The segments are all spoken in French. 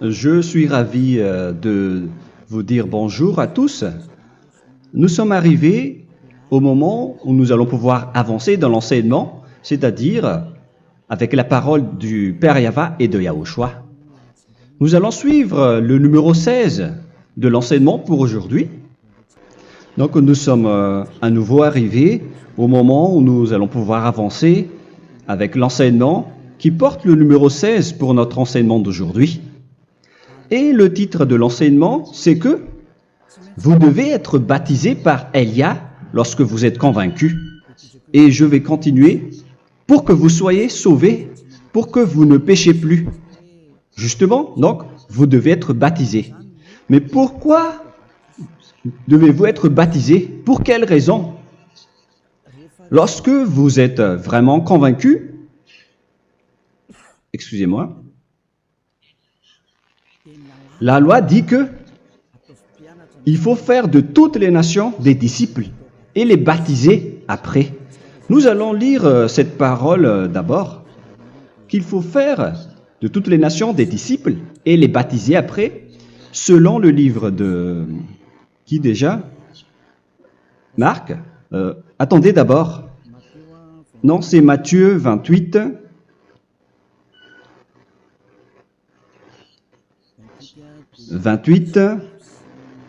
Je suis ravi de vous dire bonjour à tous. Nous sommes arrivés au moment où nous allons pouvoir avancer dans l'enseignement, c'est-à-dire avec la parole du Père Yava et de Yahushua. Nous allons suivre le numéro 16 de l'enseignement pour aujourd'hui. Donc nous sommes à nouveau arrivés au moment où nous allons pouvoir avancer avec l'enseignement qui porte le numéro 16 pour notre enseignement d'aujourd'hui. Et le titre de l'enseignement, c'est que vous devez être baptisé par Elia lorsque vous êtes convaincu. Et je vais continuer pour que vous soyez sauvés, pour que vous ne péchez plus. Justement, donc, vous devez être baptisé. Mais pourquoi devez-vous être baptisé? Pour quelle raison? Lorsque vous êtes vraiment convaincu, excusez-moi, la loi dit que il faut faire de toutes les nations des disciples et les baptiser après. Nous allons lire cette parole d'abord, qu'il faut faire de toutes les nations des disciples et les baptiser après, selon le livre de... Qui déjà? Marc. Attendez d'abord. Non, c'est Matthieu 28.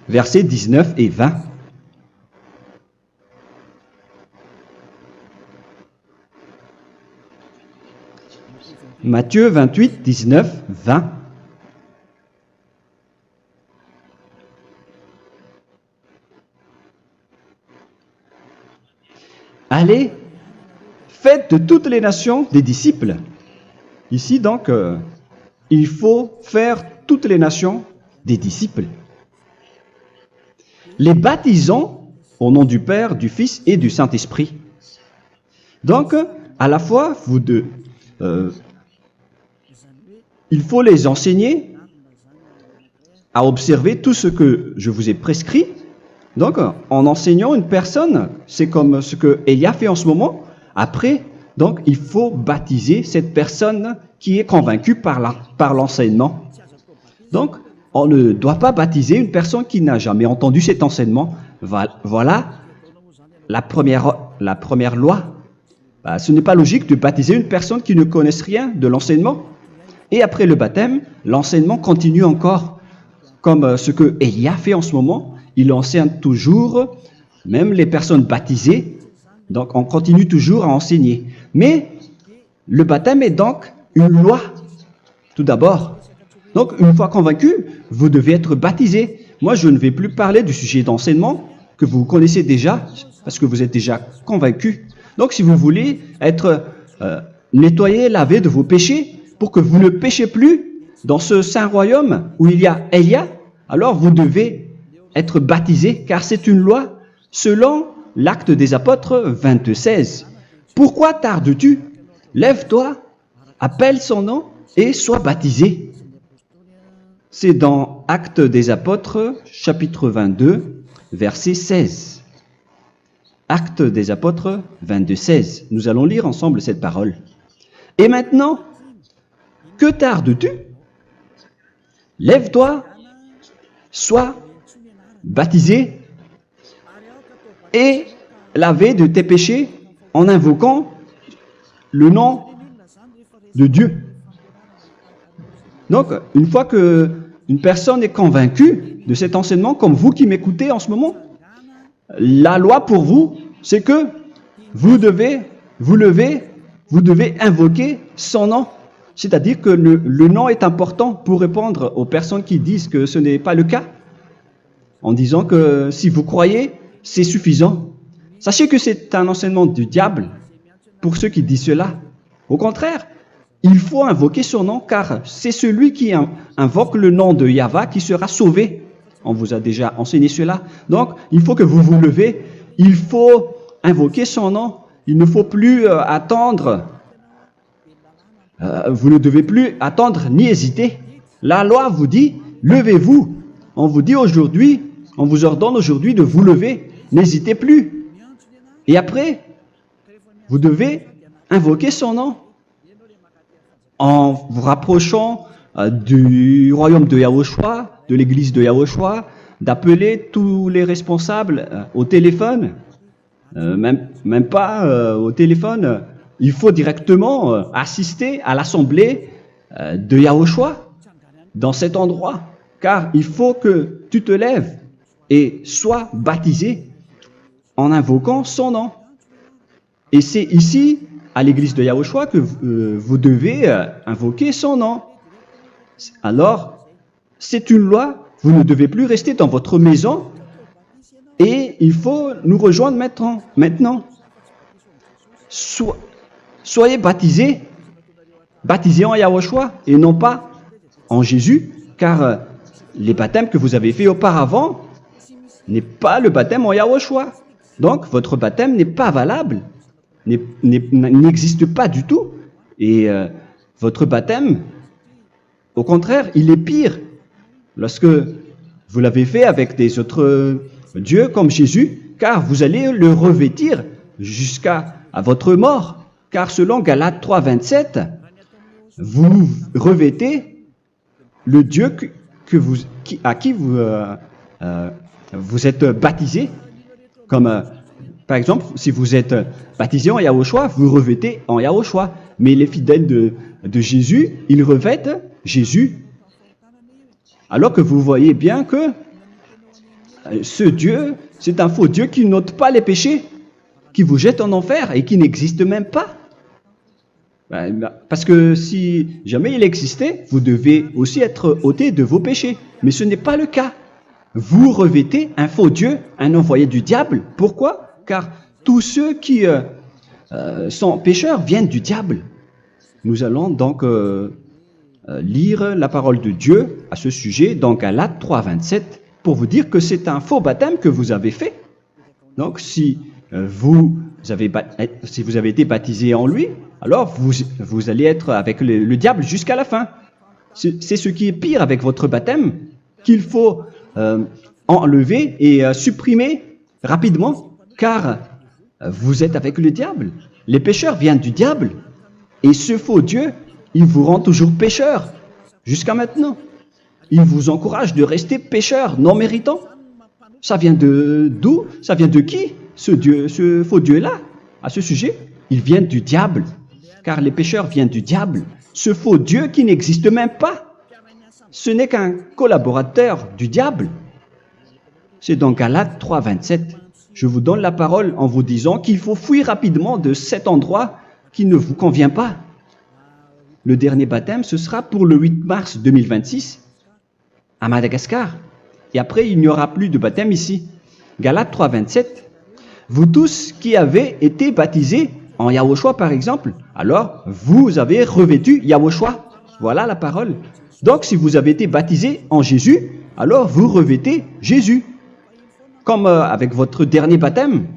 Versets 19 et 20. Matthieu 28, 19, 20. Allez, faites de toutes les nations des disciples. Ici, donc, il faut faire toutes les nations des disciples. Les baptisons au nom du Père, du Fils et du Saint-Esprit. Donc, à la fois, il faut les enseigner à observer tout ce que je vous ai prescrit. Donc, en enseignant une personne, c'est comme ce que Elia fait en ce moment. Après, donc, il faut baptiser cette personne qui est convaincue par l'enseignement. Donc, on ne doit pas baptiser une personne qui n'a jamais entendu cet enseignement. Voilà la première loi. Ce n'est pas logique de baptiser une personne qui ne connaisse rien de l'enseignement. Et après le baptême, l'enseignement continue encore, comme ce que Elia fait en ce moment. Il enseigne toujours, même les personnes baptisées. Donc, on continue toujours à enseigner. Mais le baptême est donc une loi, tout d'abord. Donc, une fois convaincu, vous devez être baptisé. Moi, je ne vais plus parler du sujet d'enseignement que vous connaissez déjà, parce que vous êtes déjà convaincu. Donc, si vous voulez être nettoyé, lavé de vos péchés, pour que vous ne péchez plus dans ce saint royaume où il y a Elia, alors vous devez être baptisé, car c'est une loi selon l'Acte des Apôtres 22:16. Pourquoi tardes-tu? Lève-toi, appelle son nom et sois baptisé. C'est dans Actes des Apôtres, chapitre 22, verset 16. Actes des Apôtres 22:16. Nous allons lire ensemble cette parole. Et maintenant, que tardes-tu? Lève-toi, sois baptisé et lavé de tes péchés en invoquant le nom de Dieu. Donc, une fois qu'une personne est convaincue de cet enseignement, comme vous qui m'écoutez en ce moment, la loi pour vous, c'est que vous devez invoquer son nom. C'est-à-dire que le nom est important pour répondre aux personnes qui disent que ce n'est pas le cas, en disant que si vous croyez, c'est suffisant. Sachez que c'est un enseignement du diable pour ceux qui disent cela. Au contraire, il faut invoquer son nom, car c'est celui qui invoque le nom de Yahva qui sera sauvé. On vous a déjà enseigné cela. Donc, il faut que vous vous levez, il faut invoquer son nom. Il ne faut plus attendre. Vous ne devez plus attendre ni hésiter. La loi vous dit, levez-vous. On vous dit aujourd'hui, on vous ordonne aujourd'hui de vous lever. N'hésitez plus. Et après, vous devez invoquer son nom en vous rapprochant du royaume de Yahushua, de l'église de Yahushua, d'appeler tous les responsables au téléphone, même pas au téléphone. Il faut directement assister à l'assemblée de Yahushua dans cet endroit, car il faut que tu te lèves et sois baptisé en invoquant son nom. Et c'est ici, à l'église de Yahushua, que vous devez invoquer son nom. Alors, c'est une loi, vous ne devez plus rester dans votre maison et il faut nous rejoindre maintenant. Soyez baptisés en Yahushua et non pas en Jésus, car les baptêmes que vous avez faits auparavant n'est pas le baptême en Yahushua. Donc, votre baptême n'est pas valable, n'existe pas du tout. Et votre baptême, au contraire, il est pire lorsque vous l'avez fait avec des autres dieux comme Jésus, car vous allez le revêtir jusqu'à votre mort. Car selon Galates 3, 27, vous revêtez le Dieu à qui vous êtes baptisé. Comme par exemple, si vous êtes baptisé en Yahushua, vous revêtez en Yahushua. Mais les fidèles de Jésus, ils revêtent Jésus. Alors que vous voyez bien que ce Dieu, c'est un faux Dieu qui n'ôte pas les péchés, qui vous jette en enfer et qui n'existe même pas. Parce que si jamais il existait, vous devez aussi être ôté de vos péchés. Mais ce n'est pas le cas. Vous revêtez un faux Dieu, un envoyé du diable. Pourquoi? Car tous ceux qui sont pécheurs viennent du diable. Nous allons donc lire la parole de Dieu à ce sujet dans Galates 3, 27 pour vous dire que c'est un faux baptême que vous avez fait. Donc si vous avez été baptisé en lui, alors vous allez être avec le diable jusqu'à la fin. C'est ce qui est pire avec votre baptême qu'il faut enlever et supprimer rapidement, car vous êtes avec le diable. Les pécheurs viennent du diable, et ce faux Dieu, il vous rend toujours pécheur, jusqu'à maintenant. Il vous encourage de rester pécheur, non méritant. Ça vient d'où? Ça vient de qui, ce faux Dieu-là? À ce sujet, il vient du diable, car les pécheurs viennent du diable. Ce faux Dieu qui n'existe même pas, ce n'est qu'un collaborateur du diable. C'est dans Galates 3, 27. Je vous donne la parole en vous disant qu'il faut fuir rapidement de cet endroit qui ne vous convient pas. Le dernier baptême, ce sera pour le 8 mars 2026 à Madagascar. Et après, il n'y aura plus de baptême ici. Galates 3, 27. Vous tous qui avez été baptisés en Yahushua, par exemple, alors vous avez revêtu Yahushua. Voilà la parole. Donc, si vous avez été baptisé en Jésus, alors vous revêtez Jésus. Comme avec votre dernier baptême,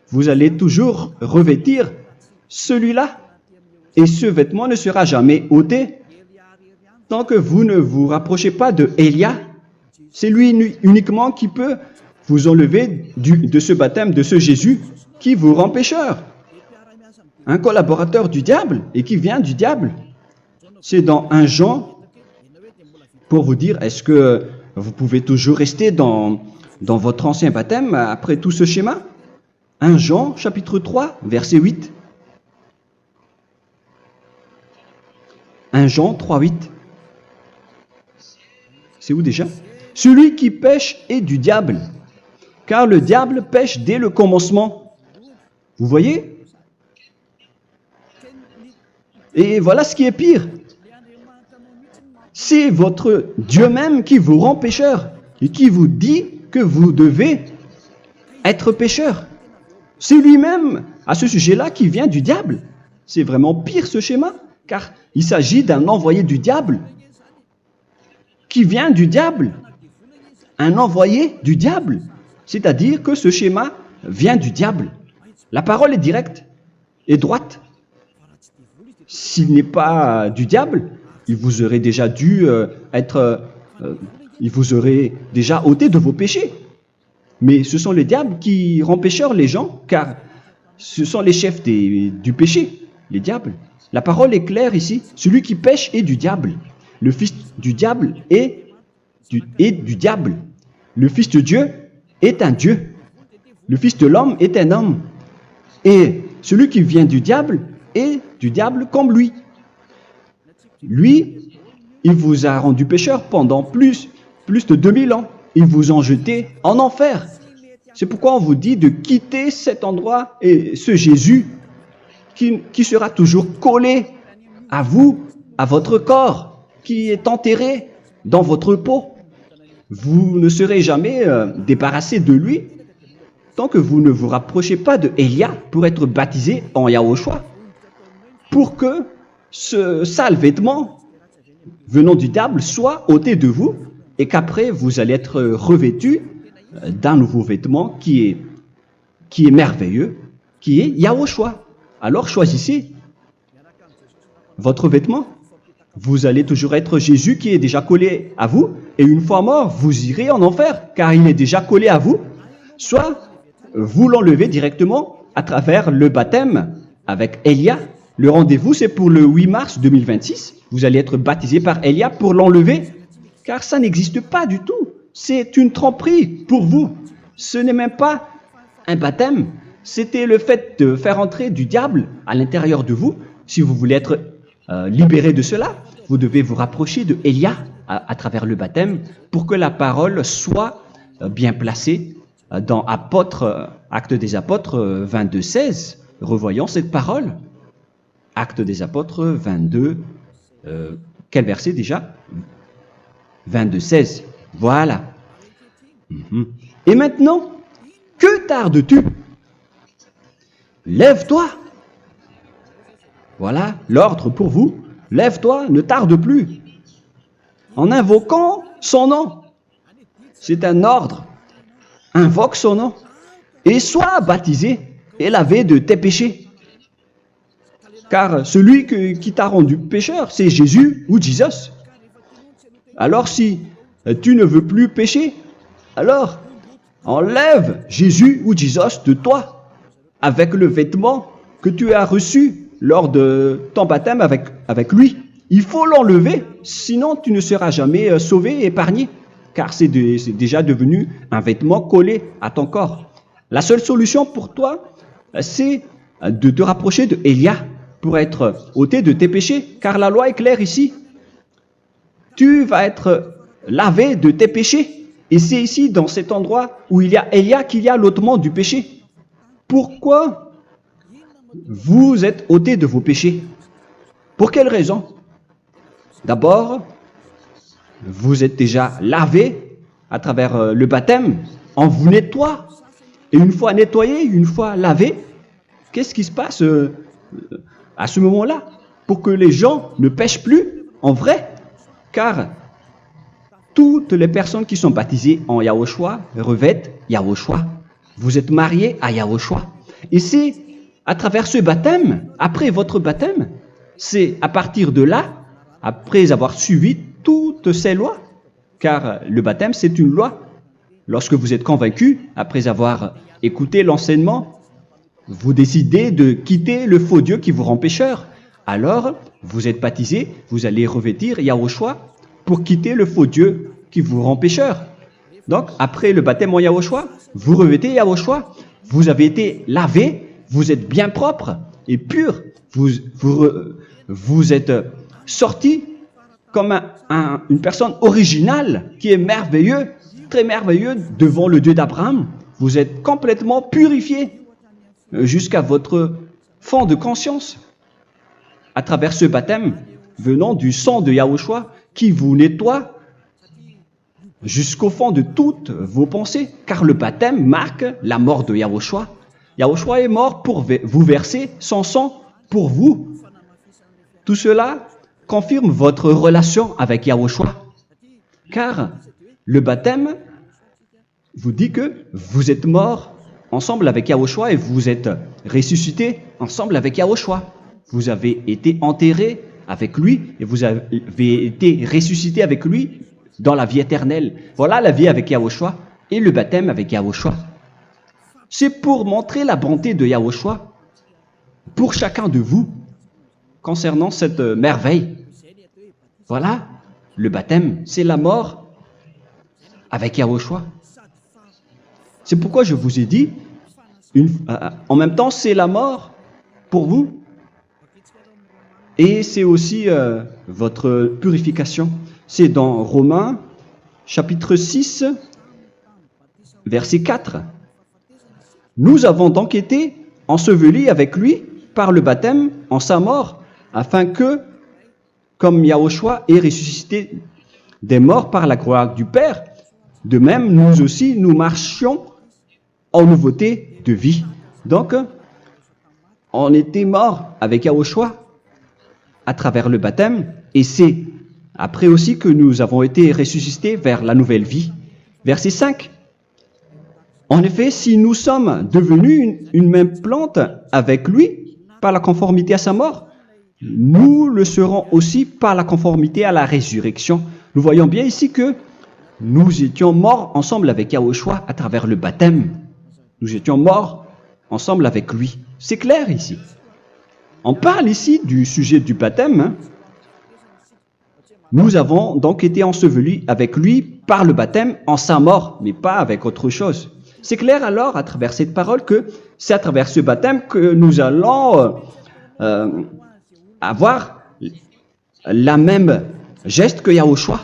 vous allez toujours revêtir celui-là. Et ce vêtement ne sera jamais ôté tant que vous ne vous rapprochez pas de Élia. C'est lui uniquement qui peut vous enlever de ce baptême, de ce Jésus qui vous rend pécheur. Un collaborateur du diable et qui vient du diable. C'est dans 1 Jean, pour vous dire, est-ce que vous pouvez toujours rester dans votre ancien baptême après tout ce schéma? 1 Jean, chapitre 3, verset 8. 1 Jean 3, 8. C'est où déjà? Celui qui pêche est du diable, car le diable pêche dès le commencement. Vous voyez? Et voilà ce qui est pire. C'est votre Dieu même qui vous rend pécheur et qui vous dit que vous devez être pécheur. C'est lui-même, à ce sujet-là, qui vient du diable. C'est vraiment pire ce schéma, car il s'agit d'un envoyé du diable qui vient du diable. Un envoyé du diable. C'est-à-dire que ce schéma vient du diable. La parole est directe et droite. S'il n'est pas du diable, il vous aurait déjà il vous aurait déjà ôté de vos péchés. Mais ce sont les diables qui rendent pécheurs les gens, car ce sont les chefs du péché, les diables. La parole est claire ici. Celui qui pêche est du diable. le fils du diable est du diable. Le fils de Dieu est un Dieu. Le fils de l'homme est un homme. Et celui qui vient du diable est du diable comme lui. Lui, il vous a rendu pécheur pendant plus de 2000 ans. Il vous a jeté en enfer. C'est pourquoi on vous dit de quitter cet endroit et ce Jésus qui sera toujours collé à vous, à votre corps, qui est enterré dans votre peau. Vous ne serez jamais débarrassé de lui tant que vous ne vous rapprochez pas de Élia pour être baptisé en Yahushua, pour que ce sale vêtement venant du diable soit ôté de vous et qu'après vous allez être revêtu d'un nouveau vêtement qui est merveilleux, qui est Yahushua. Alors choisissez votre vêtement. Vous allez toujours être Jésus qui est déjà collé à vous, et une fois mort, vous irez en enfer, car il est déjà collé à vous. Soit vous l'enlevez directement à travers le baptême avec Élia. Le rendez-vous, c'est pour le 8 mars 2026. Vous allez être baptisé par Élia pour l'enlever, car ça n'existe pas du tout. C'est une tromperie pour vous. Ce n'est même pas un baptême. C'était le fait de faire entrer du diable à l'intérieur de vous. Si vous voulez être libéré de cela, vous devez vous rapprocher de Élia à travers le baptême pour que la parole soit bien placée dans Actes des Apôtres 22, 16. Revoyons cette parole. Actes des Apôtres 22, quel verset déjà? 22, 16. Voilà. Et maintenant, que tardes-tu? Lève-toi. Voilà l'ordre pour vous. Lève-toi, ne tarde plus. En invoquant son nom. C'est un ordre. Invoque son nom. Et sois baptisé et lavé de tes péchés. Car celui qui t'a rendu pécheur, c'est Jésus ou Jesus. Alors si tu ne veux plus pécher, alors enlève Jésus ou Jesus de toi avec le vêtement que tu as reçu lors de ton baptême avec lui. Il faut l'enlever, sinon tu ne seras jamais sauvé et épargné, car c'est déjà devenu un vêtement collé à ton corps. La seule solution pour toi, c'est de te rapprocher de Élia pour être ôté de tes péchés, car la loi est claire ici. Tu vas être lavé de tes péchés. Et c'est ici, dans cet endroit où il y a Élia, qu'il y a l'ôtement du péché. Pourquoi vous êtes ôté de vos péchés? Pour quelle raison? D'abord, vous êtes déjà lavé à travers le baptême. On vous nettoie. Et une fois nettoyé, une fois lavé, qu'est-ce qui se passe à ce moment-là? Pour que les gens ne pêchent plus en vrai. Car toutes les personnes qui sont baptisées en Yahushua revêtent Yahushua. Vous êtes mariés à Yahushua. Et c'est à travers ce baptême, après votre baptême, c'est à partir de là, après avoir suivi toutes ces lois, car le baptême c'est une loi. Lorsque vous êtes convaincu, après avoir écouté l'enseignement, vous décidez de quitter le faux Dieu qui vous rend pécheur. Alors, vous êtes baptisé, vous allez revêtir Yahushua pour quitter le faux Dieu qui vous rend pécheur. Donc, après le baptême en Yahushua, vous revêtez Yahushua. Vous avez été lavé, vous êtes bien propre et pur. Vous êtes sorti comme une personne originale qui est merveilleux, très merveilleux devant le Dieu d'Abraham. Vous êtes complètement purifié jusqu'à votre fond de conscience à travers ce baptême venant du sang de Yahushua qui vous nettoie jusqu'au fond de toutes vos pensées, car le baptême marque la mort de Yahushua. Yahushua est mort pour vous verser son sang pour vous. Tout cela confirme votre relation avec Yahushua, car le baptême vous dit que vous êtes mort ensemble avec Yahushua et vous êtes ressuscité ensemble avec Yahushua. Vous avez été enterré avec lui et vous avez été ressuscité avec lui dans la vie éternelle. Voilà la vie avec Yahushua et le baptême avec Yahushua. C'est pour montrer la bonté de Yahushua pour chacun de vous concernant cette merveille. Voilà le baptême, c'est la mort avec Yahushua. C'est pourquoi je vous ai dit, en même temps, c'est la mort pour vous. Et c'est aussi votre purification. C'est dans Romains, chapitre 6, verset 4. Nous avons donc été ensevelis avec lui par le baptême en sa mort, afin que, comme Yahushua est ressuscité des morts par la gloire du Père, de même, nous aussi, nous marchions en nouveauté de vie. Donc, on était morts avec Yahushua à travers le baptême, et c'est après aussi que nous avons été ressuscités vers la nouvelle vie. Verset 5. En effet, si nous sommes devenus une même plante avec lui par la conformité à sa mort, nous le serons aussi par la conformité à la résurrection. Nous voyons bien ici que nous étions morts ensemble avec Yahushua à travers le baptême. Nous étions morts ensemble avec lui. C'est clair ici. On parle ici du sujet du baptême. Nous avons donc été ensevelis avec lui par le baptême en sa mort, mais pas avec autre chose. C'est clair alors à travers cette parole que c'est à travers ce baptême que nous allons avoir la même geste que Yahushua.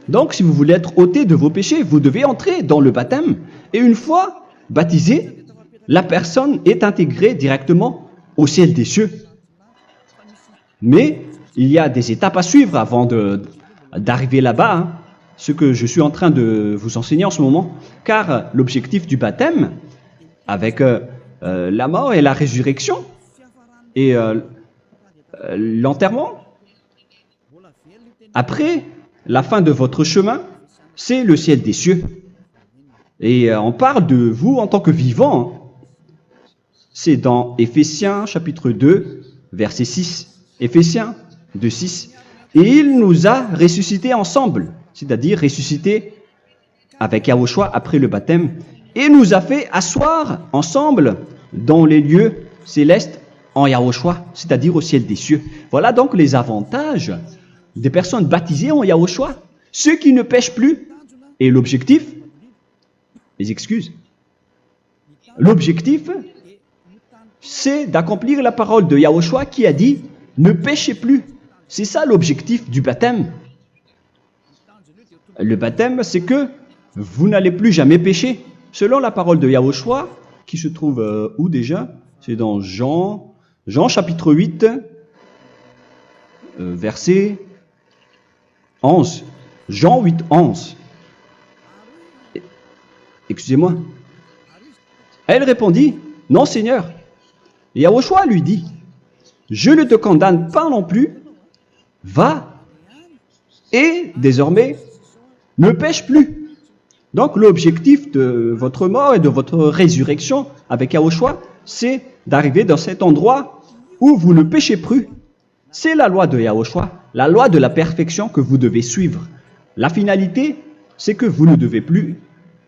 Donc si vous voulez être ôté de vos péchés, vous devez entrer dans le baptême. Et une fois baptisé, la personne est intégrée directement au ciel des cieux. Mais il y a des étapes à suivre avant d'arriver là-bas, hein, ce que je suis en train de vous enseigner en ce moment, car l'objectif du baptême, avec la mort et la résurrection, et l'enterrement, après la fin de votre chemin, c'est le ciel des cieux. Et on parle de vous en tant que vivant. C'est dans Éphésiens chapitre 2, verset 6. Éphésiens 2, 6. Et il nous a ressuscités ensemble, c'est-à-dire ressuscités avec Yahushua après le baptême, et nous a fait asseoir ensemble dans les lieux célestes en Yahushua, c'est-à-dire au ciel des cieux. Voilà donc les avantages des personnes baptisées en Yahushua, ceux qui ne pêchent plus. Et l'objectif, les excuses, l'objectif, c'est d'accomplir la parole de Yahushua qui a dit « Ne péchez plus ». C'est ça l'objectif du baptême. Le baptême, c'est que vous n'allez plus jamais pécher. Selon la parole de Yahushua, qui se trouve où déjà? C'est dans Jean chapitre 8, verset 11. Jean 8, 11. Excusez-moi. Elle répondit, « Non, Seigneur. » Et Yahushua lui dit, « Je ne te condamne pas non plus. Va et désormais ne pêche plus. » Donc l'objectif de votre mort et de votre résurrection avec Yahushua, c'est d'arriver dans cet endroit où vous ne péchez plus. C'est la loi de Yahushua, la loi de la perfection que vous devez suivre. La finalité, c'est que vous ne devez plus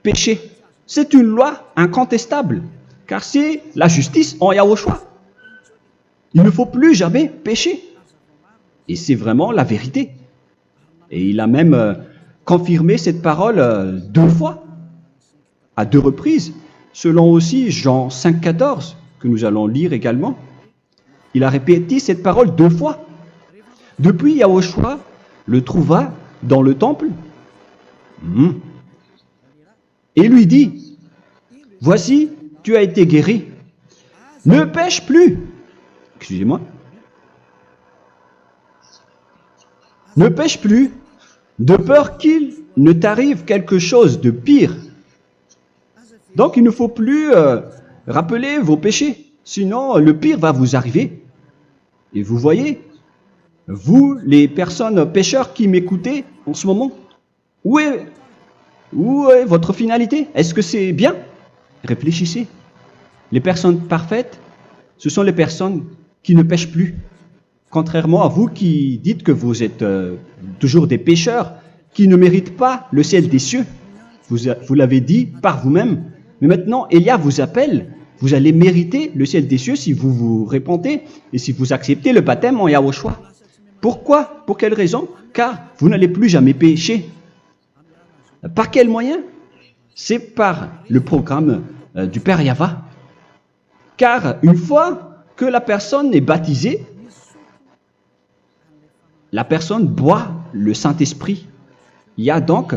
pécher. C'est une loi incontestable, car c'est la justice en Yahushua. Il ne faut plus jamais pécher. Et c'est vraiment la vérité. Et il a même confirmé cette parole 2 fois, à 2 reprises, selon aussi Jean 5, 14, que nous allons lire également. Il a répété cette parole 2 fois. Depuis, Yahushua le trouva dans le temple et lui dit, « Voici, tu as été guéri. Ne pêche plus. » Excusez-moi. Ne pêche plus, de peur qu'il ne t'arrive quelque chose de pire. Donc il ne faut plus rappeler vos péchés, sinon le pire va vous arriver. Et vous voyez, vous les personnes pécheurs qui m'écoutez en ce moment, où est votre finalité? Est-ce que c'est bien? Réfléchissez. Les personnes parfaites, ce sont les personnes qui ne pêchent plus. Contrairement à vous qui dites que vous êtes toujours des pécheurs qui ne méritent pas le ciel des cieux. Vous l'avez dit par vous-même. Mais maintenant, Élia vous appelle. Vous allez mériter le ciel des cieux si vous vous repentez et si vous acceptez le baptême en Yahushua. Pourquoi? Pour quelle raison? Car vous n'allez plus jamais pécher. Par quel moyen? C'est par le programme du Père Yahva. Car une fois que la personne est baptisée, la personne boit le Saint-Esprit. Il y a donc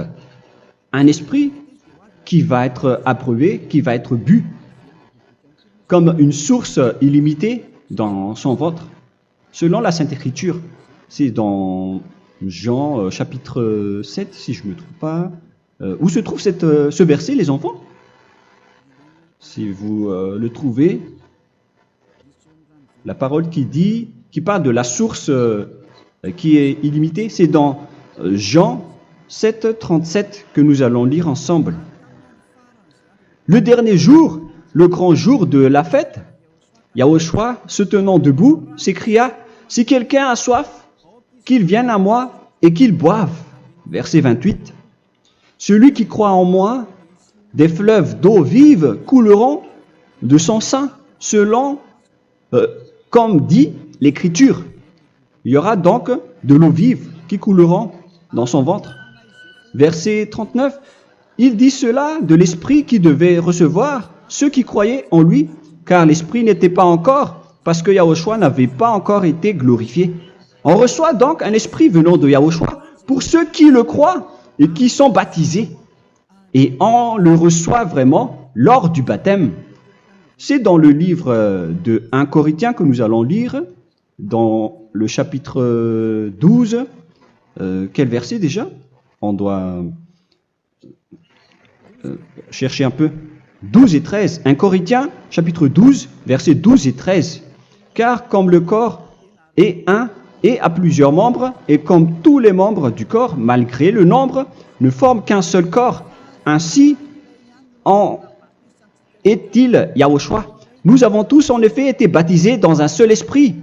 un esprit qui va être approuvé, qui va être bu, comme une source illimitée dans son ventre, selon la Sainte Écriture. C'est dans Jean chapitre 7, si je ne me trompe pas. Où se trouve ce verset, les enfants? Si vous le trouvez, la parole qui parle de la source qui est illimitée, c'est dans Jean 7, 37 que nous allons lire ensemble. Le dernier jour, le grand jour de la fête, Yahushua, se tenant debout, s'écria, « Si quelqu'un a soif, qu'il vienne à moi et qu'il boive. » Verset 28. « Celui qui croit en moi, des fleuves d'eau vive couleront de son sein, selon, comme dit l'Écriture. » Il y aura donc de l'eau vive qui couleront dans son ventre. Verset 39. Il dit cela de l'Esprit qui devait recevoir ceux qui croyaient en lui, car l'Esprit n'était pas encore, parce que Yahushua n'avait pas encore été glorifié. On reçoit donc un Esprit venant de Yahushua pour ceux qui le croient et qui sont baptisés. Et on le reçoit vraiment lors du baptême. C'est dans le livre de 1 Corinthiens que nous allons lire, dans le chapitre 12. Quel verset déjà? On doit chercher un peu. 12 et 13. 1 Corinthiens, chapitre 12, versets 12 et 13. Car comme le corps est un et a plusieurs membres, et comme tous les membres du corps, malgré le nombre, ne forment qu'un seul corps, ainsi en est-il Yahushua. Nous avons tous en effet été baptisés dans un seul esprit,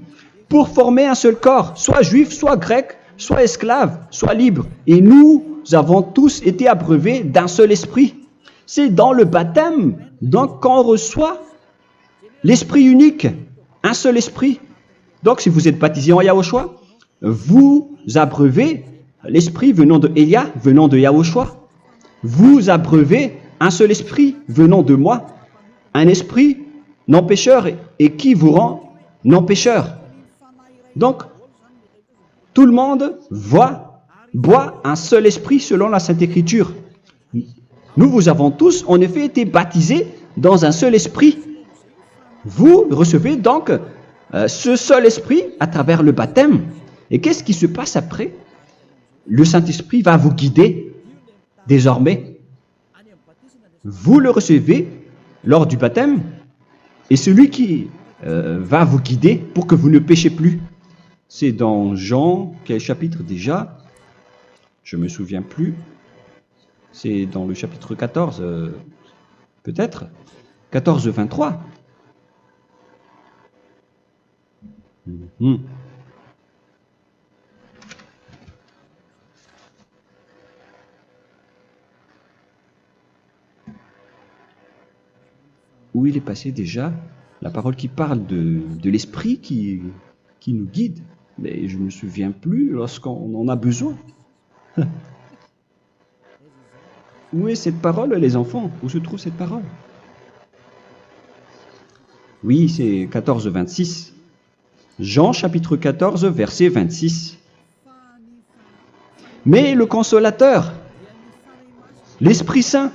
pour former un seul corps, soit juif, soit grec, soit esclave, soit libre. Et nous avons tous été abreuvés d'un seul esprit. C'est dans le baptême, donc, qu'on reçoit l'esprit unique, un seul esprit. Donc, si vous êtes baptisé en Yahushua, vous abreuvez l'esprit venant de Elia, venant de Yahushua. Vous abreuvez un seul esprit venant de moi, un esprit non pécheur et qui vous rend non pécheur. Donc, tout le monde boit un seul esprit selon la Sainte Écriture. Nous avons tous en effet été baptisés dans un seul esprit. Vous recevez donc ce seul esprit à travers le baptême. Et qu'est-ce qui se passe après? Le Saint-Esprit va vous guider désormais. Vous le recevez lors du baptême et celui qui va vous guider pour que vous ne péchez plus. C'est dans Jean, quel chapitre déjà? Je ne me souviens plus. C'est dans le chapitre 14, peut-être. 14, 23. Où il est passé déjà la parole qui parle de l'esprit qui nous guide. Mais je ne me souviens plus lorsqu'on en a besoin. Où est cette parole, les enfants? Où se trouve cette parole? Oui, c'est 14, 26. Jean chapitre 14, verset 26. Mais le consolateur, l'Esprit Saint,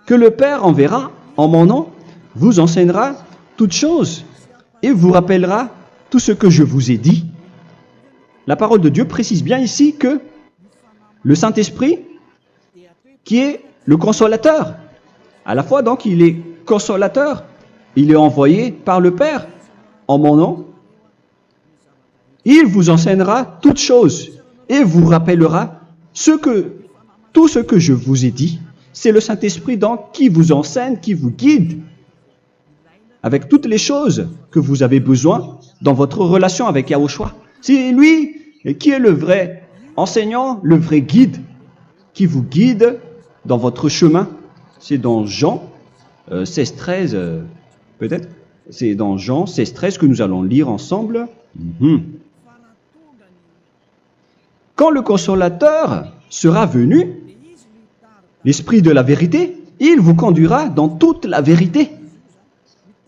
que le Père enverra en mon nom, vous enseignera toutes choses et vous rappellera tout ce que je vous ai dit. La parole de Dieu précise bien ici que le Saint-Esprit, qui est le consolateur, à la fois donc il est consolateur, il est envoyé par le Père en mon nom, il vous enseignera toutes choses et vous rappellera tout ce que je vous ai dit. C'est le Saint-Esprit donc qui vous enseigne, qui vous guide avec toutes les choses que vous avez besoin dans votre relation avec Yahushua. C'est lui qui est le vrai enseignant, le vrai guide, qui vous guide dans votre chemin. C'est dans Jean 16, 13, peut-être. C'est dans Jean 16, 13 que nous allons lire ensemble. quand le consolateur sera venu, l'Esprit de la vérité, il vous conduira dans toute la vérité.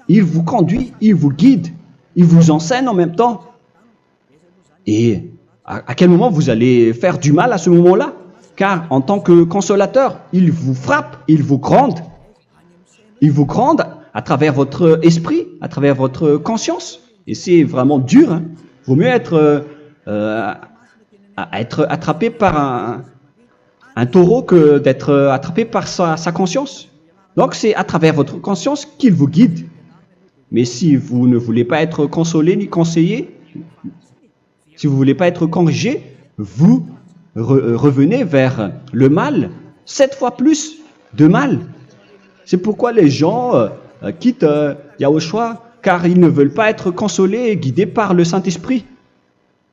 Il vous conduit, il vous guide, il vous enseigne en même temps. Et à quel moment vous allez faire du mal à ce moment-là? Car en tant que consolateur, il vous frappe, il vous gronde. Il vous gronde à travers votre esprit, à travers votre conscience. Et c'est vraiment dur. Hein. Vaut mieux être attrapé par un taureau que d'être attrapé par sa conscience. Donc c'est à travers votre conscience qu'il vous guide. Mais si vous ne voulez pas être consolé ni conseillé, si vous ne voulez pas être corrigé, vous revenez vers le mal, 7 fois plus de mal. C'est pourquoi les gens quittent Yahushua, car ils ne veulent pas être consolés et guidés par le Saint-Esprit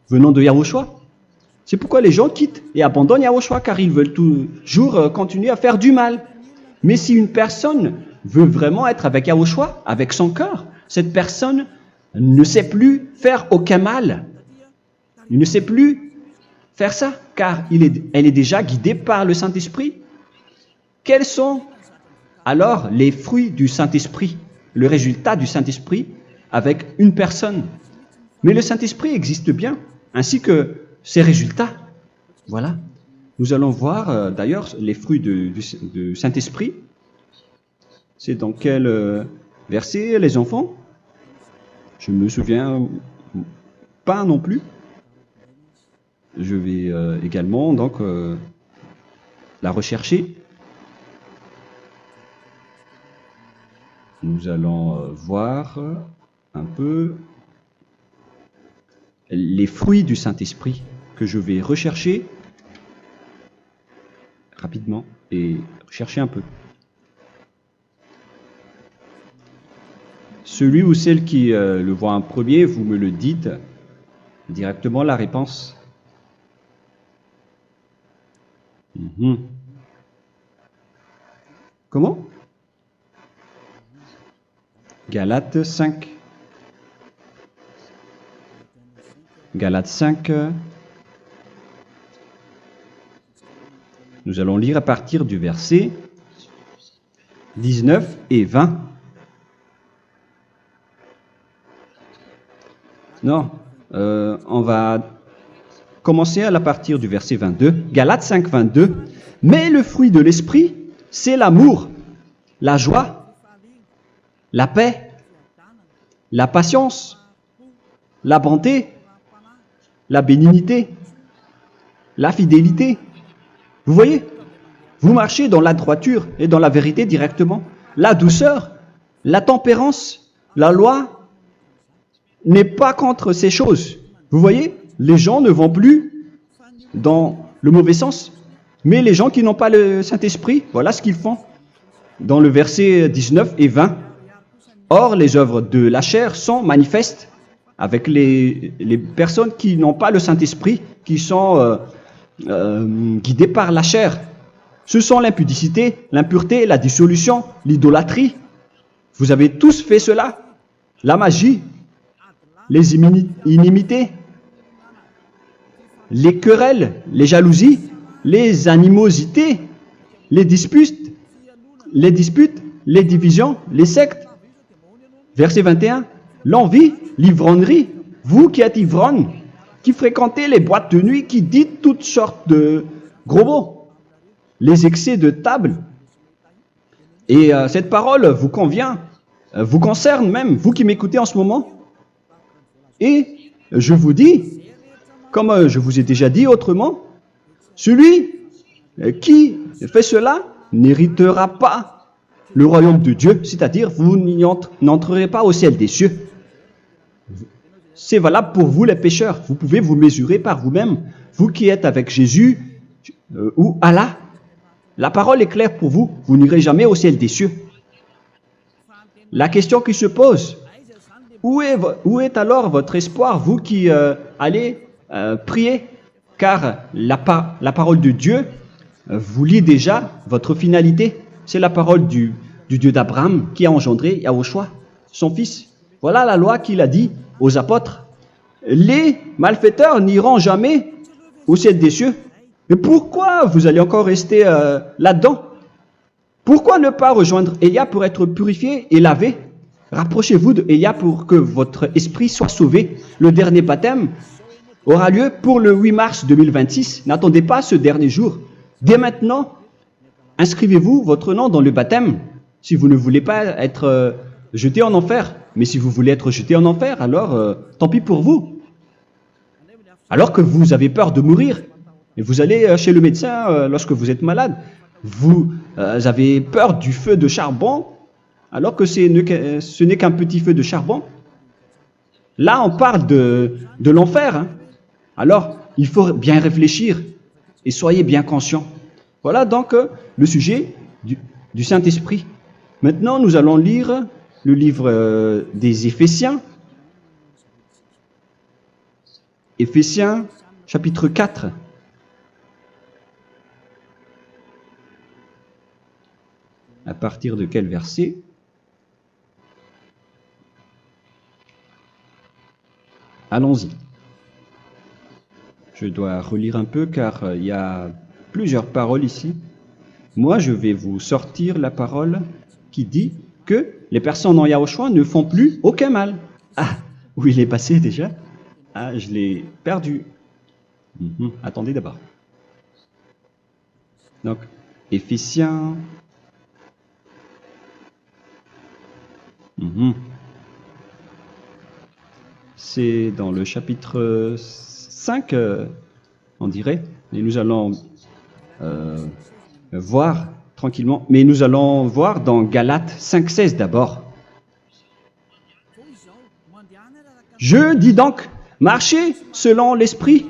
venant de Yahushua. C'est pourquoi les gens quittent et abandonnent Yahushua, car ils veulent toujours continuer à faire du mal. Mais si une personne veut vraiment être avec Yahushua, avec son cœur, cette personne ne sait plus faire aucun mal. Il ne sait plus faire ça, car elle est déjà guidée par le Saint-Esprit. Quels sont alors les fruits du Saint-Esprit, le résultat du Saint-Esprit avec une personne? Mais le Saint-Esprit existe bien, ainsi que ses résultats. Voilà. Nous allons voir d'ailleurs les fruits du Saint-Esprit. C'est dans quel verset, les enfants? Je ne me souviens pas non plus. Je vais également donc la rechercher. Nous allons voir un peu les fruits du Saint-Esprit que je vais rechercher rapidement et chercher un peu. Celui ou celle qui le voit en premier, vous me le dites directement la réponse. Comment? Galates 5. Galates 5. Nous allons lire à partir du verset 19 et 20. Non, on va commencer à partir du verset 22. Galates 5, 22. Mais le fruit de l'esprit, c'est l'amour, la joie, la paix, la patience, la bonté, la bénignité, la fidélité. Vous voyez, vous marchez dans la droiture et dans la vérité directement. La douceur, la tempérance, la loi n'est pas contre ces choses. Vous voyez, les gens ne vont plus dans le mauvais sens. Mais les gens qui n'ont pas le Saint-Esprit, voilà ce qu'ils font. Dans le verset 19 et 20. Or, les œuvres de la chair sont manifestes avec les personnes qui n'ont pas le Saint-Esprit, qui sont guidées par la chair. Ce sont l'impudicité, l'impureté, la dissolution, l'idolâtrie. Vous avez tous fait cela. La magie, les inimités, les querelles, les jalousies, les animosités, les disputes, les divisions, les sectes. Verset 21, l'envie, l'ivrognerie, vous qui êtes ivrognes, qui fréquentez les boîtes de nuit, qui dites toutes sortes de gros mots, les excès de table. Et cette parole vous convient, vous concerne même, vous qui m'écoutez en ce moment. Et je vous dis, comme je vous ai déjà dit autrement, celui qui fait cela n'héritera pas le royaume de Dieu, c'est-à-dire vous n'entrerez pas au ciel des cieux. C'est valable pour vous les pécheurs. Vous pouvez vous mesurer par vous-même, vous qui êtes avec Jésus ou Allah. La parole est claire pour vous, vous n'irez jamais au ciel des cieux. La question qui se pose, où est alors votre espoir, vous qui allez prier? Car la parole de Dieu vous lit déjà votre finalité. C'est la parole du Dieu d'Abraham qui a engendré Yahushua, son fils. Voilà la loi qu'il a dit aux apôtres. Les malfaiteurs n'iront jamais au ciel des cieux. Mais pourquoi vous allez encore rester là-dedans? Pourquoi ne pas rejoindre Élia pour être purifié et lavé? Rapprochez-vous de Élia pour que votre esprit soit sauvé. Le dernier baptême aura lieu pour le 8 mars 2026. N'attendez pas ce dernier jour. Dès maintenant, inscrivez-vous votre nom dans le baptême si vous ne voulez pas être jeté en enfer. Mais si vous voulez être jeté en enfer, alors tant pis pour vous. Alors que vous avez peur de mourir, et vous allez chez le médecin lorsque vous êtes malade, vous avez peur du feu de charbon, alors que ce n'est qu'un petit feu de charbon. Là, on parle de l'enfer. Hein. Alors, il faut bien réfléchir et soyez bien conscients. Voilà donc le sujet du Saint-Esprit. Maintenant, nous allons lire le livre des Éphésiens. Éphésiens, chapitre 4. À partir de quel verset? Allons-y. Je dois relire un peu car il y a plusieurs paroles ici. Moi, je vais vous sortir la parole qui dit que les personnes en Yahushua ne font plus aucun mal. Ah, où il est passé déjà? Ah, je l'ai perdu. Attendez d'abord. Donc, Éphésiens. C'est dans le chapitre 5, on dirait. Et nous allons voir tranquillement. Mais nous allons voir dans Galates 5,16 d'abord. Je dis donc, marchez selon l'esprit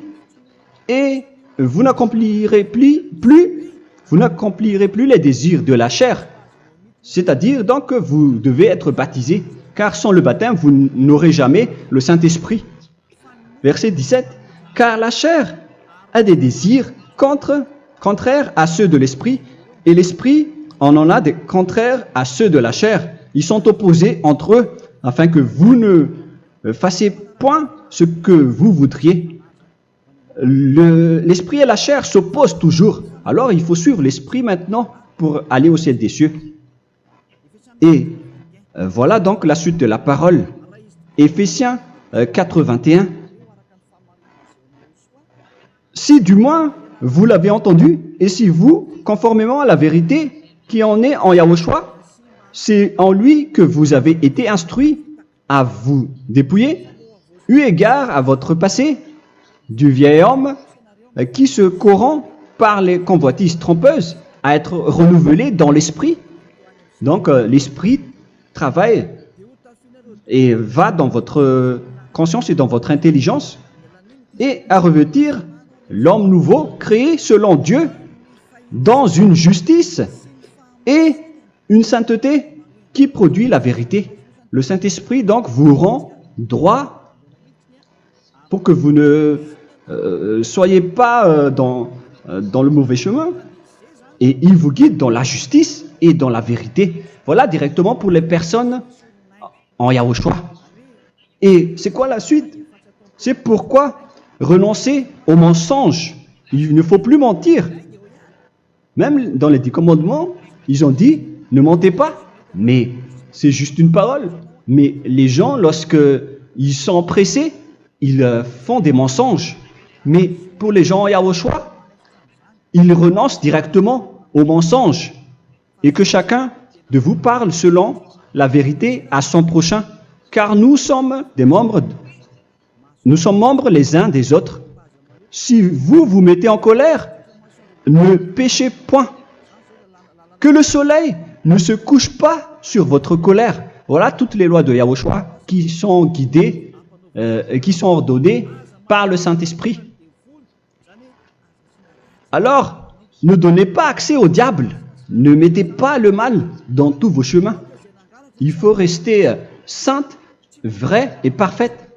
et vous n'accomplirez plus les désirs de la chair. C'est-à-dire donc que vous devez être baptisé, car sans le baptême, vous n'aurez jamais le Saint-Esprit. Verset 17. Car la chair a des désirs contraires à ceux de l'esprit, et l'esprit en a des contraires à ceux de la chair. Ils sont opposés entre eux, afin que vous ne fassiez point ce que vous voudriez. L'esprit et la chair s'opposent toujours. Alors il faut suivre l'esprit maintenant pour aller au ciel des cieux. Et voilà donc la suite de la parole. Éphésiens 4:21. Si du moins vous l'avez entendu, et si vous, conformément à la vérité qui en est en Yahushua, c'est en lui que vous avez été instruits à vous dépouiller, eu égard à votre passé, du vieil homme qui se corrompt par les convoitises trompeuses, à être renouvelé dans l'esprit. Donc l'esprit travaille et va dans votre conscience et dans votre intelligence et à revêtir l'homme nouveau créé selon Dieu dans une justice et une sainteté qui produit la vérité. Le Saint-Esprit donc vous rend droit pour que vous ne soyez pas dans le mauvais chemin, et il vous guide dans la justice et dans la vérité. Voilà directement pour les personnes en Yahushua. Et c'est quoi la suite? C'est pourquoi renoncer au mensonge. Il ne faut plus mentir. Même dans les 10 commandements, ils ont dit ne mentez pas. Mais c'est juste une parole. Mais les gens, lorsqu'ils sont pressés, ils font des mensonges. Mais pour les gens en Yahushua, ils renoncent directement au mensonge. Et que chacun de vous parle selon la vérité à son prochain. Car nous sommes membres les uns des autres. Si vous vous mettez en colère, ne péchez point. Que le soleil ne se couche pas sur votre colère. Voilà toutes les lois de Yahushua qui sont guidées, qui sont ordonnées par le Saint-Esprit. Alors, ne donnez pas accès au diable. Ne mettez pas le mal dans tous vos chemins. Il faut rester sainte, vraie et parfaite.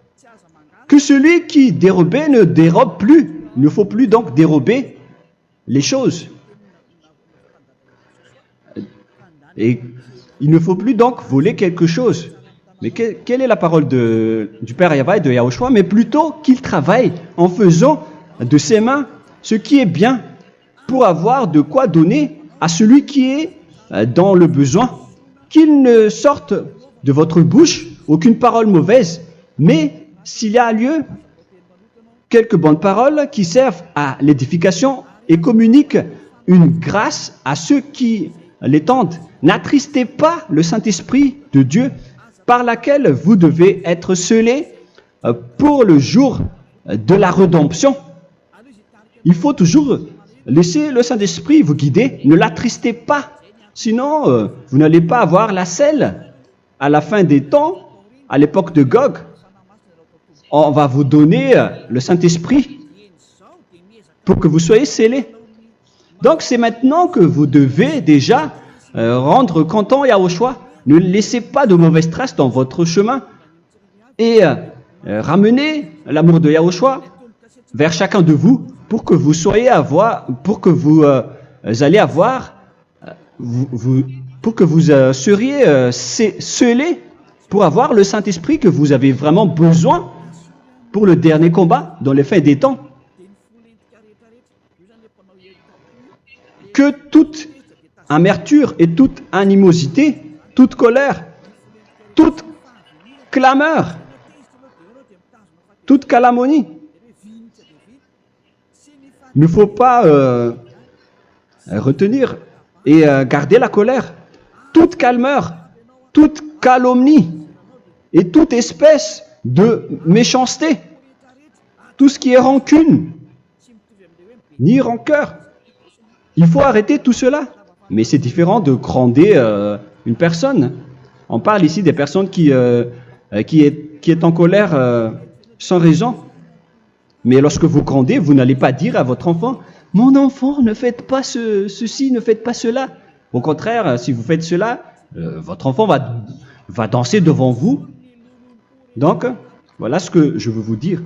Que celui qui dérobait ne dérobe plus. Il ne faut plus donc dérober les choses. Et il ne faut plus donc voler quelque chose. Mais quelle est la parole du Père Yahweh et de Yahushua? Mais plutôt qu'il travaille en faisant de ses mains ce qui est bien pour avoir de quoi donner à celui qui est dans le besoin. Qu'il ne sorte de votre bouche aucune parole mauvaise, mais s'il y a lieu, quelques bonnes paroles qui servent à l'édification et communiquent une grâce à ceux qui l'étendent. N'attristez pas le Saint-Esprit de Dieu par laquelle vous devez être scellés pour le jour de la rédemption. Il faut toujours laisser le Saint-Esprit vous guider. Ne l'attristez pas, sinon vous n'allez pas avoir la selle. À la fin des temps, à l'époque de Gog, on va vous donner le Saint-Esprit pour que vous soyez scellés. Donc c'est maintenant que vous devez déjà rendre content Yahushua. Ne laissez pas de mauvaises traces dans votre chemin et ramenez l'amour de Yahushua vers chacun de vous pour que vous soyez pour que vous seriez scellés pour avoir le Saint-Esprit que vous avez vraiment besoin pour le dernier combat dans les fins des temps. Que toute amertume et toute animosité, toute colère, toute clameur, toute calomnie, il ne faut pas retenir et garder la colère. Toute calmeur, toute calomnie et toute espèce de méchanceté, tout ce qui est rancune, ni rancœur. Il faut arrêter tout cela. Mais c'est différent de gronder une personne. On parle ici des personnes qui est en colère sans raison. Mais lorsque vous grondez, vous n'allez pas dire à votre enfant « Mon enfant, ne faites pas ceci, ne faites pas cela ». Au contraire, si vous faites cela, votre enfant va danser devant vous. Donc, voilà ce que je veux vous dire.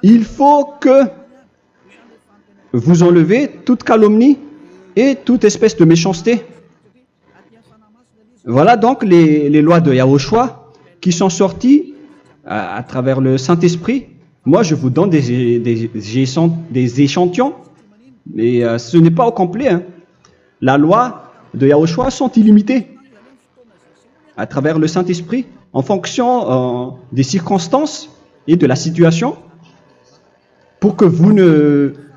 Il faut que vous enlevez toute calomnie et toute espèce de méchanceté. Voilà donc les lois de Yahushua qui sont sorties à travers le Saint-Esprit. Moi, je vous donne des échantillons, mais ce n'est pas au complet. Hein. La loi de Yahushua sont illimitées à travers le Saint-Esprit en fonction des circonstances et de la situation pour que vous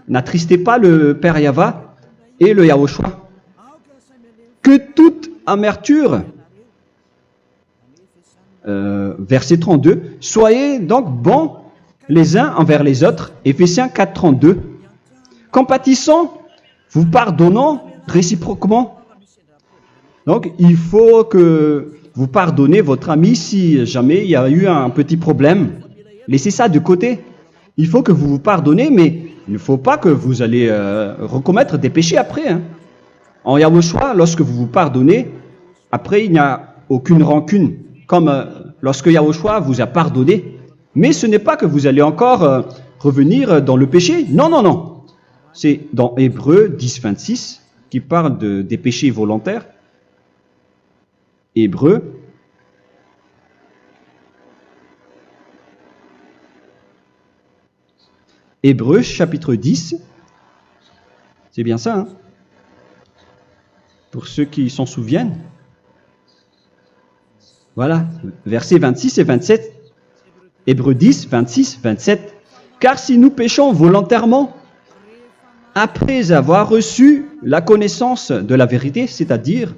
n'attristez pas le Père Yahva et le Yahushua. Que toute amertume, verset 32, soyez donc bons les uns envers les autres, Éphésiens 4, 32. Compatissant, vous pardonnant réciproquement. Donc, il faut que vous pardonnez votre ami si jamais il y a eu un petit problème. Laissez ça de côté. Il faut que vous vous pardonnez, mais il ne faut pas que vous allez recommettre des péchés après. Hein. En Yahushua, lorsque vous vous pardonnez, après il n'y a aucune rancune, comme lorsque Yahushua vous a pardonné. Mais ce n'est pas que vous allez encore revenir dans le péché. Non, non, non. C'est dans Hébreux 10, 26 qui parle des péchés volontaires. Hébreux. Hébreux chapitre 10. C'est bien ça, hein? Pour ceux qui s'en souviennent. Voilà, versets 26 et 27. Hébreux 10, 26, 27. Car si nous péchons volontairement, après avoir reçu la connaissance de la vérité, c'est-à-dire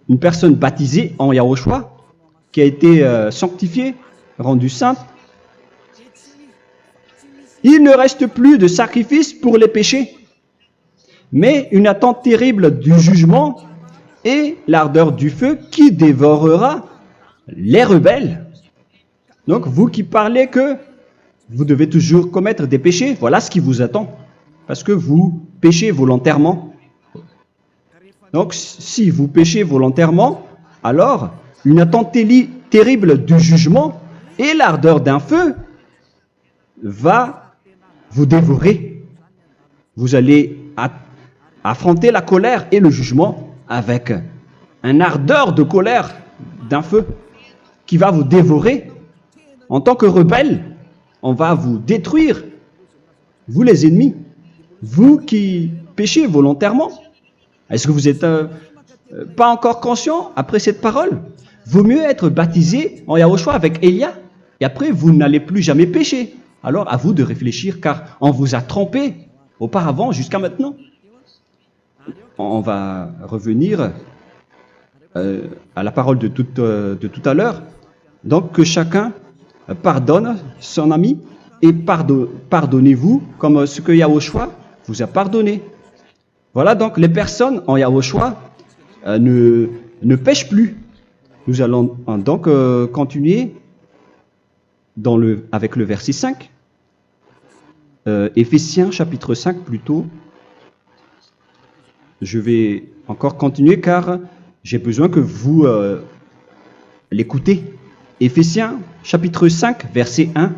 une personne baptisée en Yahushua, qui a été sanctifiée, rendue sainte, il ne reste plus de sacrifice pour les péchés, mais une attente terrible du jugement et l'ardeur du feu qui dévorera les rebelles. Donc, vous qui parlez que vous devez toujours commettre des péchés, voilà ce qui vous attend, parce que vous péchez volontairement. Donc, si vous péchez volontairement, alors une attente terrible du jugement et l'ardeur d'un feu va vous dévorer. Vous allez affronter la colère et le jugement avec un ardeur de colère d'un feu qui va vous dévorer. En tant que rebelle, on va vous détruire vous les ennemis, vous qui péchez volontairement. Est-ce que vous n'êtes pas encore conscient après cette parole? Vaut mieux être baptisé en Yahushua avec Elia, et après vous n'allez plus jamais pécher. Alors à vous de réfléchir, car on vous a trompé auparavant jusqu'à maintenant. On va revenir à la parole de tout à l'heure. Donc que chacun pardonne son ami et pardonnez-vous comme ce que Yahushua vous a pardonné. Voilà donc les personnes en Yahushua ne pêchent plus. Nous allons donc continuer avec le verset 5. Éphésiens chapitre 5 plutôt. Je vais encore continuer car j'ai besoin que vous l'écoutez. Éphésiens chapitre 5 verset 1.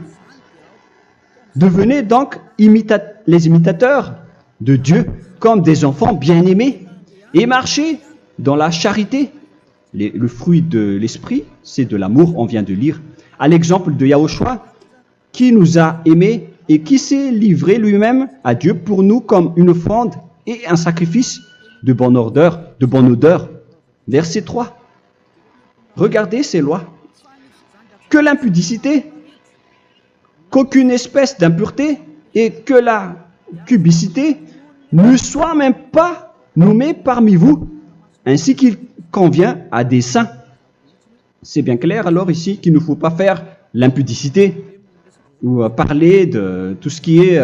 Devenez donc les imitateurs de Dieu comme des enfants bien-aimés et marchez dans la charité. Le fruit de l'esprit, c'est de l'amour, on vient de lire, à l'exemple de Yahushua qui nous a aimés et qui s'est livré lui-même à Dieu pour nous comme une offrande et un sacrifice de bonne odeur. Verset 3. Regardez ces lois. Que l'impudicité, qu'aucune espèce d'impureté et que la cubicité ne soit même pas nommée parmi vous, ainsi qu'il convient à des saints. C'est bien clair alors ici qu'il ne faut pas faire l'impudicité ou parler de tout ce qui est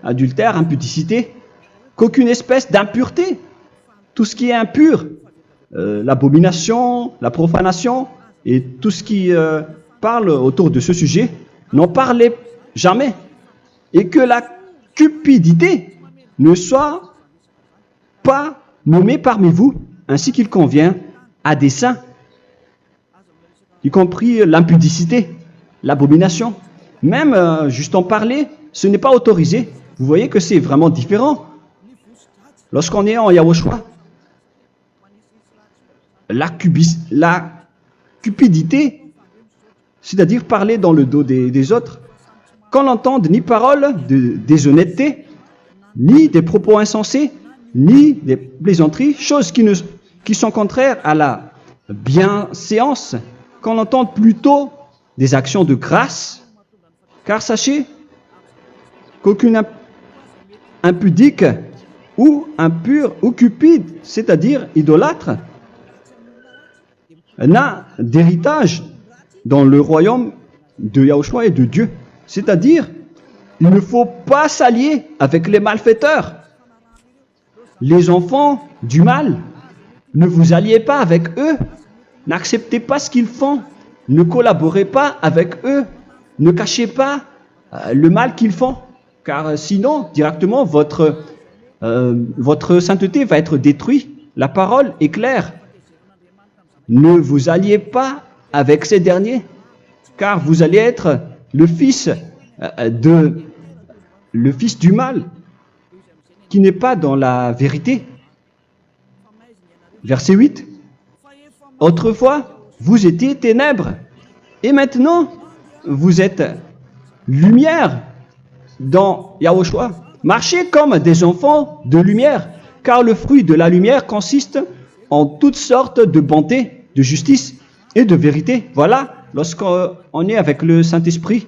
adultère, impudicité, qu'aucune espèce d'impureté, tout ce qui est impur, l'abomination, la profanation et tout ce qui parle autour de ce sujet, n'en parlez jamais. Et que la cupidité ne soit pas nommée parmi vous, ainsi qu'il convient à des saints, y compris l'impudicité, l'abomination. Même juste en parler, ce n'est pas autorisé. Vous voyez que c'est vraiment différent. Lorsqu'on est en Yahushua, la cupidité, c'est-à-dire parler dans le dos des autres, qu'on n'entende ni parole de déshonnêteté, ni des propos insensés, ni des plaisanteries, choses qui sont contraires à la bienséance, qu'on entende plutôt des actions de grâce, car sachez qu'aucune impudique ou impure ou cupide, c'est-à-dire idolâtre, n'a d'héritage dans le royaume de Yahushua et de Dieu. C'est-à-dire, il ne faut pas s'allier avec les malfaiteurs. Les enfants du mal, ne vous alliez pas avec eux. N'acceptez pas ce qu'ils font. Ne collaborez pas avec eux. Ne cachez pas le mal qu'ils font. Car sinon, directement, votre sainteté va être détruite. La parole est claire. Ne vous alliez pas avec ces derniers, car vous allez être le fils du mal, qui n'est pas dans la vérité. Verset 8. Autrefois, vous étiez ténèbres, et maintenant, vous êtes lumière dans Yahushua. Marchez comme des enfants de lumière, car le fruit de la lumière consiste en toutes sortes de bonté, de justice et de vérité. Voilà, lorsqu'on est avec le Saint-Esprit,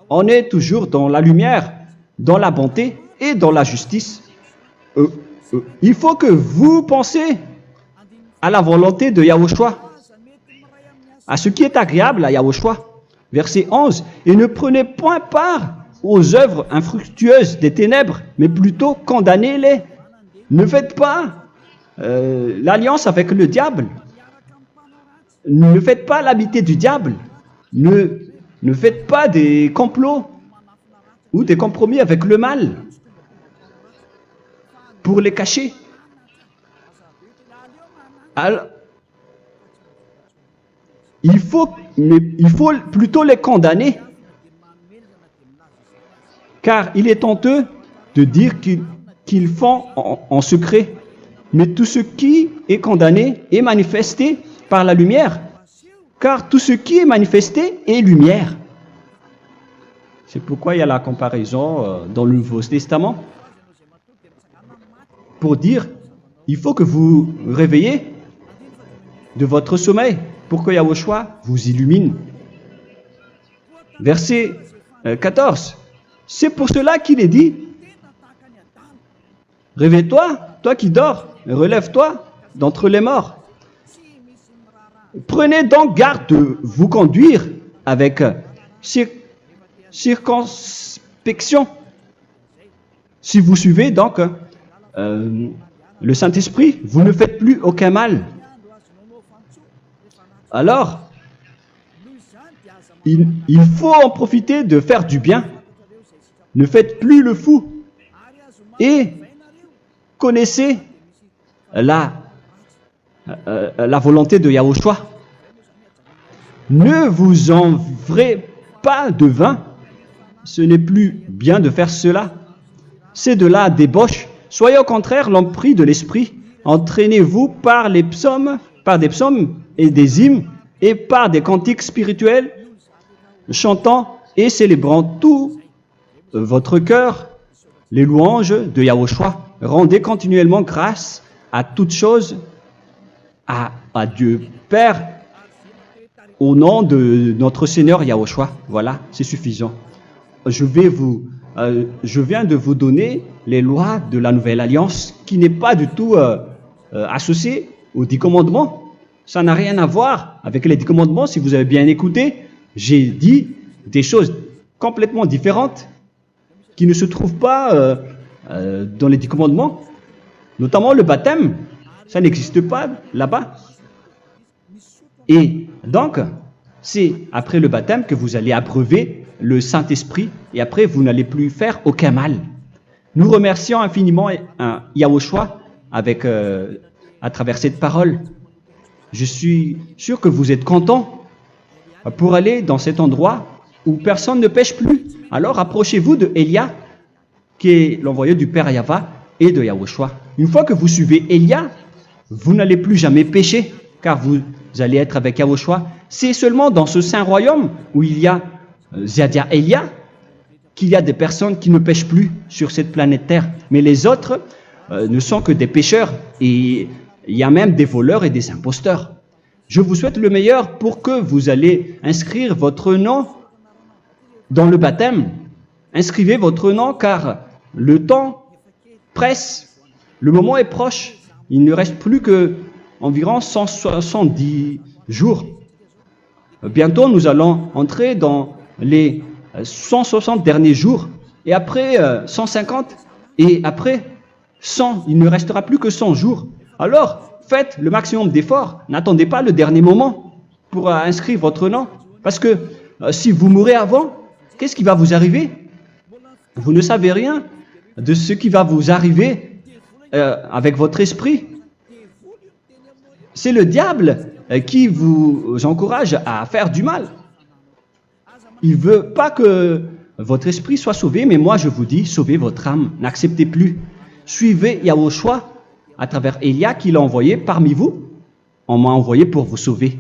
on est toujours dans la lumière, dans la bonté et dans la justice. Il faut que vous pensiez à la volonté de Yahushua, à ce qui est agréable à Yahushua. Verset 11. Et ne prenez point part aux œuvres infructueuses des ténèbres, mais plutôt condamnez-les. Ne faites pas l'alliance avec le diable. Ne faites pas l'amitié du diable. Ne faites pas des complots ou des compromis avec le mal pour les cacher. Alors, il faut plutôt les condamner, car il est honteux de dire qu'ils font en secret. Mais tout ce qui est condamné est manifesté par la lumière, car tout ce qui est manifesté est lumière. C'est pourquoi il y a la comparaison dans le Nouveau Testament pour dire, il faut que vous réveillez de votre sommeil pour que Yahushua vous illumine. Verset 14. C'est pour cela qu'il est dit, réveille-toi, toi qui dors, relève-toi d'entre les morts. Prenez donc garde de vous conduire avec circonspection. Si vous suivez donc le Saint-Esprit, vous ne faites plus aucun mal. Alors, il faut en profiter de faire du bien. Ne faites plus le fou. Et connaissez la volonté de Yahushua. Ne vous envrez pas de vin. Ce n'est plus bien de faire cela. C'est de la débauche. Soyez au contraire l'empris de l'esprit. Entraînez-vous par des psaumes et des hymnes et par des cantiques spirituels, chantant et célébrant tout votre cœur les louanges de Yahushua. Rendez continuellement grâce à toutes choses à Dieu Père au nom de notre Seigneur Yahushua. Voilà, c'est suffisant. Je viens de vous donner les lois de la Nouvelle Alliance qui n'est pas du tout associée aux 10 commandements. Ça n'a rien à voir avec les 10 commandements. Si vous avez bien écouté, j'ai dit des choses complètement différentes qui ne se trouvent pas dans les 10 commandements. Notamment le baptême, ça n'existe pas là-bas. Et donc, c'est après le baptême que vous allez abreuver le Saint-Esprit et après vous n'allez plus faire aucun mal. Nous remercions infiniment Yahushua à travers cette parole. Je suis sûr que vous êtes contents pour aller dans cet endroit où personne ne pêche plus. Alors approchez-vous de Élia, qui est l'envoyé du Père Yahva et de Yahushua. Une fois que vous suivez Élia, vous n'allez plus jamais pécher, car vous allez être avec Yahushua. C'est seulement dans ce saint royaume où il y a Ziadia Elia qu'il y a des personnes qui ne pêchent plus sur cette planète Terre. Mais les autres ne sont que des pécheurs et il y a même des voleurs et des imposteurs. Je vous souhaite le meilleur pour que vous allez inscrire votre nom dans le baptême. Inscrivez votre nom car le temps presse, le moment est proche. Il ne reste plus que environ 170 jours. Bientôt, nous allons entrer dans les 160 derniers jours, et après 150, et après 100. Il ne restera plus que 100 jours. Alors, faites le maximum d'efforts. N'attendez pas le dernier moment pour inscrire votre nom. Parce que si vous mourrez avant, qu'est-ce qui va vous arriver? Vous ne savez rien de ce qui va vous arriver avec votre esprit. C'est le diable qui vous encourage à faire du mal. Il ne veut pas que votre esprit soit sauvé, mais moi je vous dis, sauvez votre âme, n'acceptez plus. Suivez Yahushua à travers Élia qu'il a envoyé parmi vous. On m'a envoyé pour vous sauver.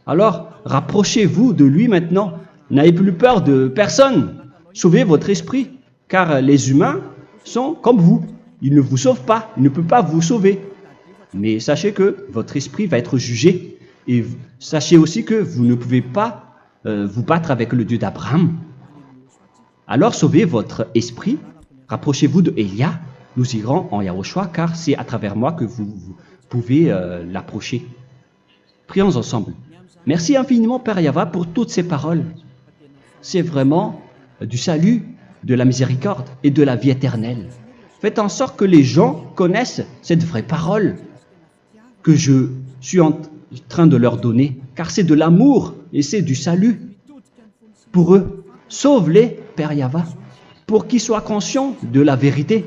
Alors, rapprochez-vous de lui maintenant. N'ayez plus peur de personne. Sauvez votre esprit, car les humains sont comme vous. Ils ne vous sauvent pas, ils ne peuvent pas vous sauver. Mais sachez que votre esprit va être jugé. Et sachez aussi que vous ne pouvez pas vous battre avec le Dieu d'Abraham. Alors sauvez votre esprit, rapprochez-vous de Élia, nous irons en Yahushua, car c'est à travers moi que vous pouvez l'approcher. Prions ensemble. Merci infiniment Père Yahva pour toutes ces paroles. C'est vraiment du salut, de la miséricorde et de la vie éternelle. Faites en sorte que les gens connaissent cette vraie parole que je suis en train de leur donner, car c'est de l'amour et c'est du salut pour eux. Sauve-les, Père Yahva, pour qu'ils soient conscients de la vérité.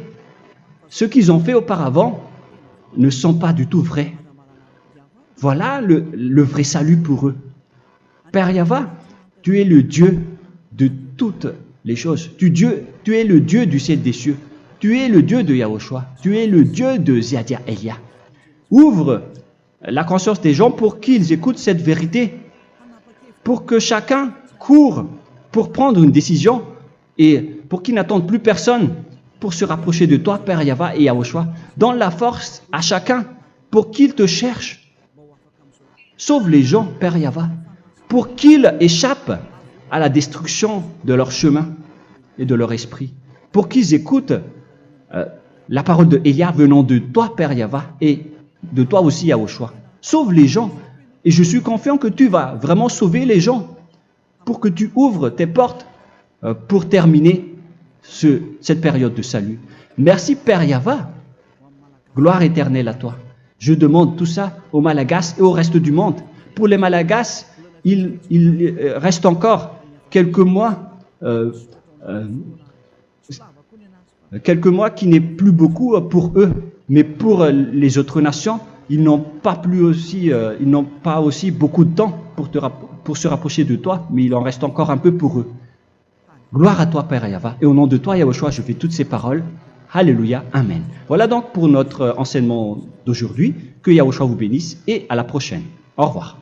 Ce qu'ils ont fait auparavant ne sont pas du tout vrais. Voilà le vrai salut pour eux. Père Yahva, tu es le Dieu de toutes les choses. Tu es le Dieu du ciel des cieux. Tu es le Dieu de Yahushua. Tu es le Dieu de Ziadia Elia. Ouvre la conscience des gens pour qu'ils écoutent cette vérité, pour que chacun court pour prendre une décision et pour qu'ils n'attendent plus personne pour se rapprocher de toi, Père Yahweh et Yahushua. Donne la force à chacun pour qu'il te cherche. Sauve les gens, Père Yahweh, pour qu'ils échappent à la destruction de leur chemin et de leur esprit, pour qu'ils écoutent la parole de Élia venant de toi, Père Yahweh, et de toi aussi, Yahushua. Sauve les gens, et je suis confiant que tu vas vraiment sauver les gens, pour que tu ouvres tes portes pour terminer cette période de salut. Merci, Père Yahweh. Gloire éternelle à toi. Je demande tout ça aux Malagasy et au reste du monde. Pour les Malagasy, il reste encore quelques mois qui n'est plus beaucoup pour eux, mais pour les autres nations, ils n'ont pas aussi beaucoup de temps pour se rapprocher de toi, mais il en reste encore un peu pour eux. Gloire à toi, Père Yahweh, et au nom de toi, Yahushua, je fais toutes ces paroles. Alléluia, Amen. Voilà donc pour notre enseignement d'aujourd'hui. Que Yahushua vous bénisse et à la prochaine. Au revoir.